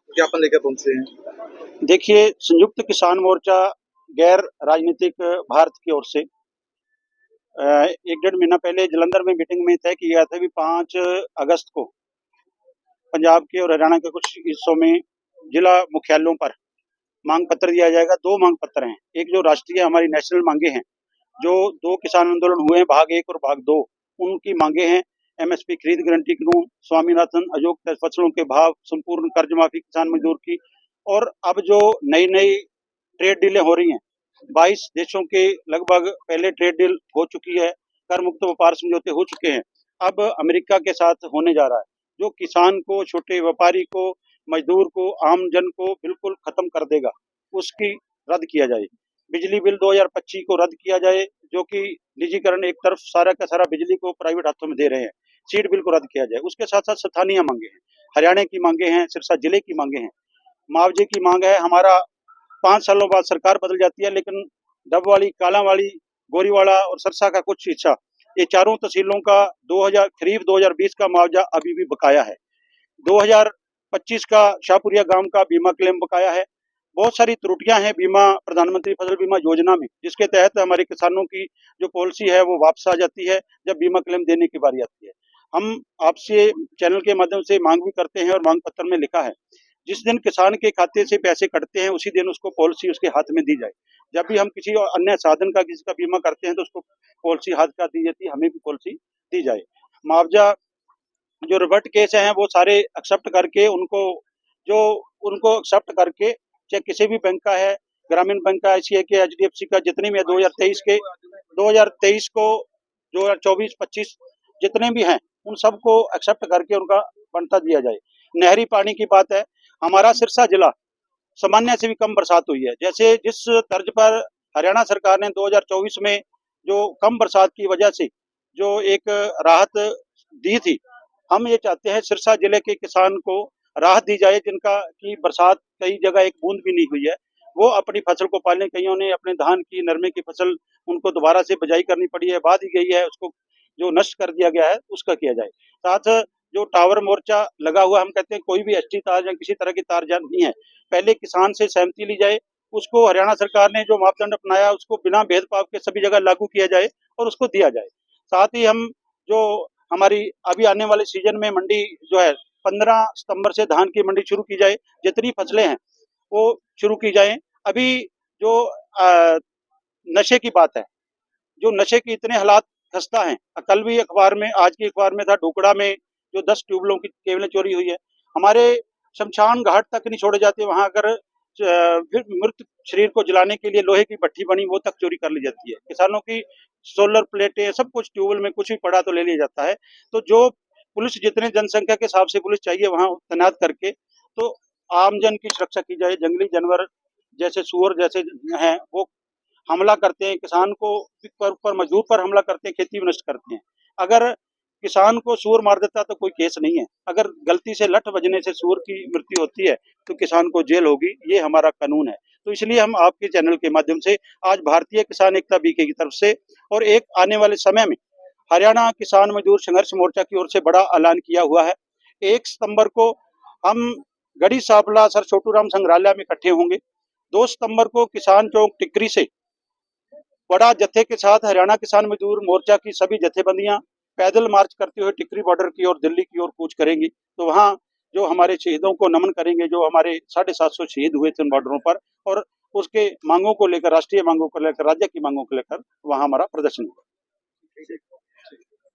ज्ञापन लेकर पहुंचे हैं। देखिए, संयुक्त किसान मोर्चा गैर राजनीतिक भारत की ओर से 1-1.5 महीना पहले जालंधर में मीटिंग में तय किया गया था कि 5 अगस्त को पंजाब के और हरियाणा के कुछ हिस्सों में जिला मुख्यालयों पर मांग पत्र दिया जाएगा। 2 मांग पत्र हैं। एक जो राष्ट्रीय हमारी नेशनल मांगे हैं, जो 2 किसान आंदोलन हुए हैं, भाग 1 और भाग 2, उनकी मांगे हैं। एमएसपी खरीद गारंटी कानून, स्वामीनाथन अयोग्य फसलों के भाव, संपूर्ण कर्ज माफी किसान मजदूर की, और अब जो नई ट्रेड डीलें हो रही हैं, 22 देशों के लगभग पहले ट्रेड डील हो चुकी है, कर मुक्त व्यापार समझौते हो चुके हैं, अब अमेरिका के साथ होने जा रहा है, जो किसान को, छोटे व्यापारी को, मजदूर को, आम जन को बिल्कुल खत्म कर देगा, उसकी रद्द किया जाए। बिजली बिल 2025 को रद्द किया जाए, जो कि निजीकरण, एक तरफ सारा का सारा बिजली को प्राइवेट हाथों में दे रहे हैं। सीड बिल को रद्द किया जाए। उसके साथ साथ स्थानीय मांगे हैं, हरियाणा की मांगे हैं, सिरसा जिले की मांगे हैं, मुआवजे की मांग है। हमारा 5 सालों बाद सरकार बदल जाती है, लेकिन डबवाली, कालांवाली, गोरीवाड़ा और सिरसा का कुछ हिस्सा, ये चारों तहसीलों का खरीफ 2020 का मुआवजा अभी भी बकाया है। 2025 का शाहपुरिया गांव का बीमा क्लेम बकाया है। बहुत सारी त्रुटियां हैं बीमा, प्रधानमंत्री फसल बीमा योजना में, जिसके तहत हमारे किसानों की जो पॉलिसी है वो वापस आ जाती है जब बीमा क्लेम देने की बारी आती है। हम आपसे चैनल के माध्यम से मांग भी करते हैं, और मांग पत्र में लिखा है, जिस दिन किसान के खाते से पैसे कटते हैं उसी दिन उसको पॉलिसी उसके हाथ में दी जाए। जब भी हम किसी अन्य साधन का, किसी का बीमा करते हैं, तो उसको पॉलिसी हाथ का दी जाती है, हमें भी पॉलिसी दी जाए। मुआवजा जो रिवर्ट केस हैं वो सारे एक्सेप्ट करके, उनको एक्सेप्ट करके, चाहे किसी भी बैंक का है, ग्रामीण बैंक का, आईसीआई के, एचडीएफसी का, जितने भी है 2023 को 2024-25 जितने भी हैं, उन सबको एक्सेप्ट करके उनका बनता दिया जाए। नहरी पानी की बात है, हमारा सिरसा जिला सामान्य से भी कम बरसात हुई है। जैसे जिस तर्ज पर हरियाणा सरकार ने 2024 में जो कम बरसात की वजह से जो एक राहत दी थी, हम ये चाहते हैं सिरसा जिले के किसान को राहत दी जाए, जिनका की बरसात कई जगह एक बूंद भी नहीं हुई है, वो अपनी फसल को पालें। कईयों ने अपने धान की, नरमे की फसल, उनको दोबारा से बिजाई करनी पड़ी है, बाध दी गई है, उसको जो नष्ट कर दिया गया है उसका किया जाए। साथ जो टावर मोर्चा लगा हुआ, हम कहते हैं कोई भी एसटी तार या किसी तरह की तार नहीं है, पहले किसान से सहमति ली जाए, उसको हरियाणा सरकार ने जो मापदंड अपनाया उसको बिना भेदभाव के सभी जगह लागू किया जाए और उसको दिया जाए। साथ ही हम जो हमारी अभी आने वाले सीजन में मंडी जो है, 15 सितंबर से धान की मंडी शुरू की जाए, जितनी फसलें हैं वो शुरू की जाए। अभी जो नशे की बात है, जो नशे के इतने हालात खस्ता हैं, कल भी अखबार में, आज की अखबार में था, ढोकड़ा में जो 10 ट्यूबलों की केबलें चोरी हुई है। हमारे शमशान घाट तक नहीं छोड़े जाते, वहां अगर फिर मृत शरीर को जलाने के लिए लोहे की भट्टी बनी, वो तक चोरी कर ली जाती है। किसानों की सोलर प्लेटें, सब कुछ, ट्यूबवेल में कुछ भी पड़ा तो ले लिया जाता है। तो जो पुलिस, जितने जनसंख्या के हिसाब से पुलिस चाहिए वहां तैनात करके, तो आमजन की सुरक्षा की जाए। जंगली जानवर जैसे सुअर जैसे हैं, वो हमला करते हैं किसान को पर मजदूर पर हमला करते हैं, खेती भी नष्ट करते हैं। अगर किसान को सूअर मार देता तो कोई केस नहीं है, अगर गलती से लठ बजने से सूअर की मृत्यु होती है तो किसान को जेल होगी, ये हमारा कानून है। तो इसलिए हम आपके चैनल के माध्यम से आज भारतीय किसान एकता बीके की तरफ से, और एक आने वाले समय में हरियाणा किसान मजदूर संघर्ष मोर्चा की ओर से बड़ा ऐलान किया हुआ है। 1 सितंबर को हम गढ़ी सांपला सर छोटू राम संग्रहालय में इकट्ठे होंगे। 2 सितंबर को किसान चौक टिकरी से बड़ा जत्थे के साथ हरियाणा किसान मजदूर मोर्चा की सभी जत्थेबंदियां पैदल मार्च करते हुए टिकरी बॉर्डर की ओर, दिल्ली की ओर कूच करेंगी। तो वहां जो हमारे शहीदों को नमन करेंगे, जो हमारे 750 शहीद हुए थे उन बॉर्डरों पर, और उसके मांगों को लेकर, राष्ट्रीय मांगों को लेकर, राज्य की मांगों को लेकर वहां हमारा प्रदर्शन होगा।